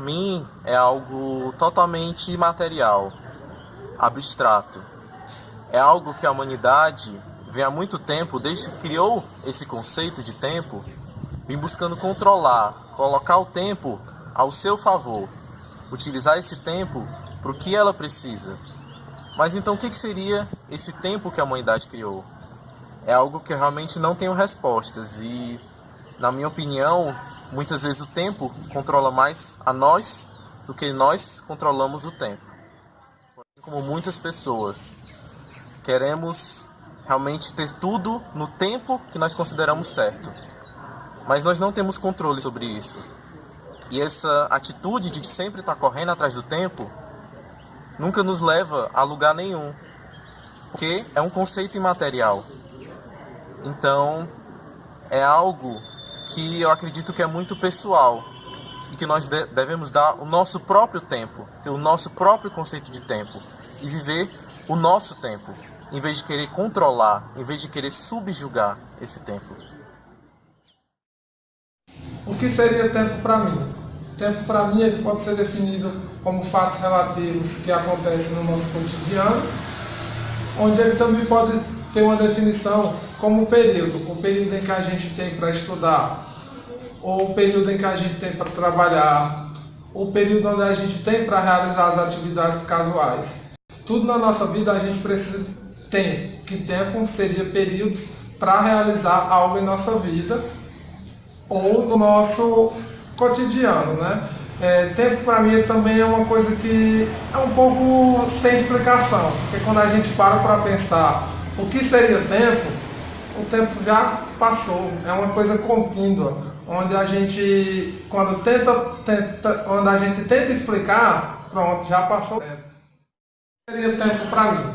mim, é algo totalmente imaterial, abstrato. É algo que a humanidade vem há muito tempo, desde que criou esse conceito de tempo, vem buscando controlar, colocar o tempo ao seu favor, utilizar esse tempo para o que ela precisa. Mas então o que seria esse tempo que a humanidade criou? É algo que eu realmente não tenho respostas e, na minha opinião, muitas vezes o tempo controla mais a nós do que nós controlamos o tempo. Como muitas pessoas, queremos realmente ter tudo no tempo que nós consideramos certo, mas nós não temos controle sobre isso. E essa atitude de sempre estar correndo atrás do tempo nunca nos leva a lugar nenhum, porque é um conceito imaterial. Então, é algo que eu acredito que é muito pessoal e que nós devemos dar o nosso próprio tempo, ter o nosso próprio conceito de tempo e viver o nosso tempo, em vez de querer controlar, em vez de querer subjugar esse tempo. O que seria tempo para mim? Tempo para mim ele pode ser definido como fatos relativos que acontecem no nosso cotidiano, onde ele também pode ter uma definição como o período em que a gente tem para estudar, ou o período em que a gente tem para trabalhar, o período onde a gente tem para realizar as atividades casuais. Tudo na nossa vida a gente precisa de tempo, que tempo seria períodos para realizar algo em nossa vida ou no nosso cotidiano, né? Tempo para mim também é uma coisa que é um pouco sem explicação, porque quando a gente para pensar o que seria tempo, o tempo já passou, é uma coisa contínua, onde a gente, quando a gente tenta explicar, pronto, já passou o tempo. O que seria tempo para mim?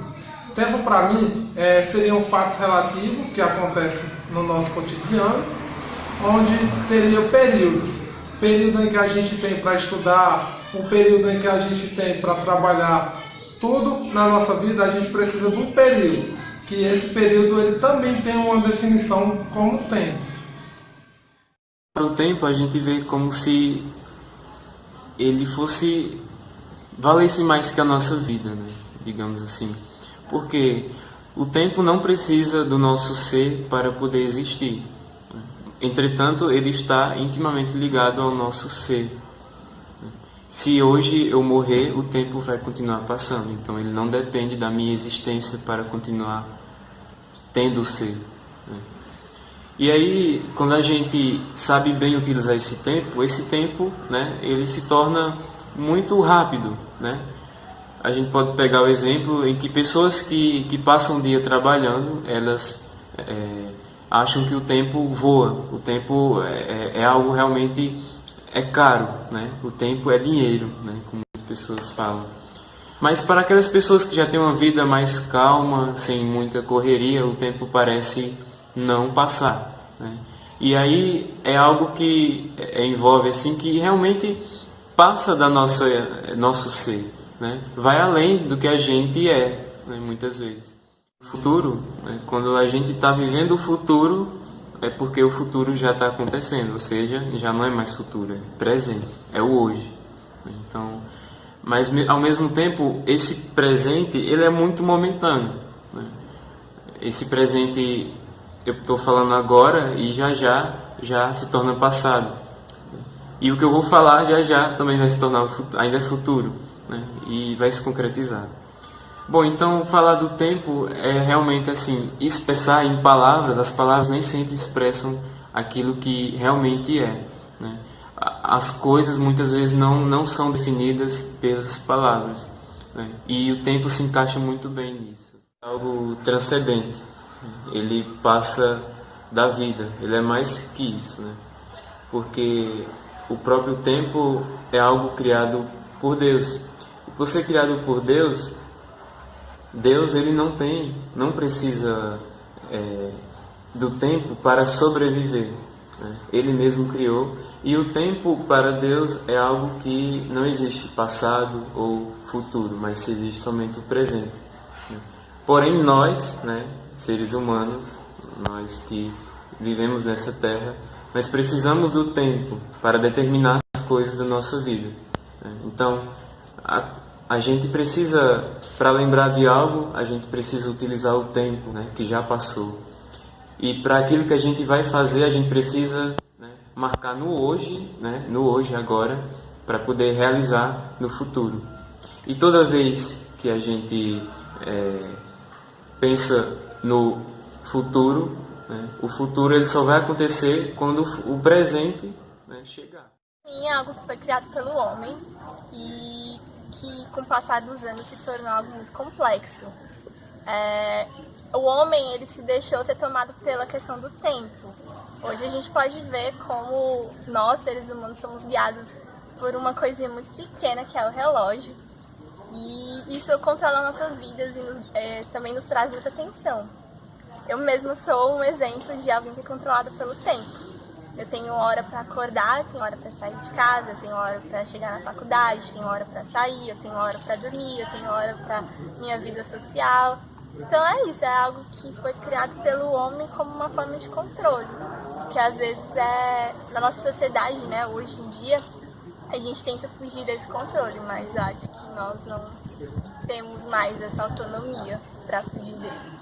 Tempo para mim seriam fatos relativos que acontecem no nosso cotidiano, onde teria períodos. Período em que a gente tem para estudar, o período em que a gente tem para trabalhar. Tudo na nossa vida a gente precisa de um período, que esse período ele também tem uma definição como tempo. O tempo a gente vê como se ele valesse mais que a nossa vida, né? Digamos assim. Porque o tempo não precisa do nosso ser para poder existir. Entretanto, ele está intimamente ligado ao nosso ser. Se hoje eu morrer, o tempo vai continuar passando. Então, ele não depende da minha existência para continuar tendo ser. E aí, quando a gente sabe bem utilizar esse tempo, né, ele se torna muito rápido, né? A gente pode pegar o exemplo em que pessoas que passam o dia trabalhando, elas acham que o tempo voa. O tempo é algo realmente caro, né? O tempo é dinheiro, né? Como as pessoas falam. Mas para aquelas pessoas que já têm uma vida mais calma, sem muita correria, o tempo parece não passar, né? E aí é algo que envolve assim, que realmente passa da nosso ser, né? Vai além do que a gente é, né? Muitas vezes. Futuro, né? Quando a gente está vivendo o futuro, é porque o futuro já está acontecendo, ou seja, já não é mais futuro, é presente, é o hoje. Então, mas ao mesmo tempo, esse presente ele é muito momentâneo, né? Esse presente eu estou falando agora e já se torna passado. E o que eu vou falar já também vai se tornar ainda é futuro, né? E vai se concretizar. Bom, então falar do tempo é realmente assim, expressar em palavras, as palavras nem sempre expressam aquilo que realmente é, né? As coisas muitas vezes não são definidas pelas palavras, né? E o tempo se encaixa muito bem nisso. É algo transcendente, ele passa da vida, ele é mais que isso, né? Porque o próprio tempo é algo criado por Deus. E por ser criado por Deus, ele não precisa do tempo para sobreviver, né? Ele mesmo criou, e o tempo para Deus é algo que não existe passado ou futuro, mas existe somente o presente, né? Porém nós, né, seres humanos, nós que vivemos nessa terra, nós precisamos do tempo para determinar as coisas da nossa vida. né? Então, a gente precisa, para lembrar de algo, a gente precisa utilizar o tempo, né, que já passou. E para aquilo que a gente vai fazer, a gente precisa, né, marcar no hoje, né, no hoje agora, para poder realizar no futuro. E toda vez que a gente pensa no futuro, né, o futuro ele só vai acontecer quando o presente, né, chegar. Sim, é algo que foi criado pelo homem e que com o passar dos anos se tornou algo muito complexo. O homem ele se deixou ser tomado pela questão do tempo. Hoje a gente pode ver como nós, seres humanos, somos guiados por uma coisinha muito pequena que é o relógio. E isso controla nossas vidas e também nos traz muita tensão. Eu mesma sou um exemplo de alguém que é controlado pelo tempo. Eu tenho hora para acordar, tenho hora para sair de casa, tenho hora para chegar na faculdade, tenho hora para sair, eu tenho hora para dormir, eu tenho hora para minha vida social. Então é isso, é algo que foi criado pelo homem como uma forma de controle. Que às vezes na nossa sociedade, né, hoje em dia, a gente tenta fugir desse controle, mas acho que nós não temos mais essa autonomia para fugir dele.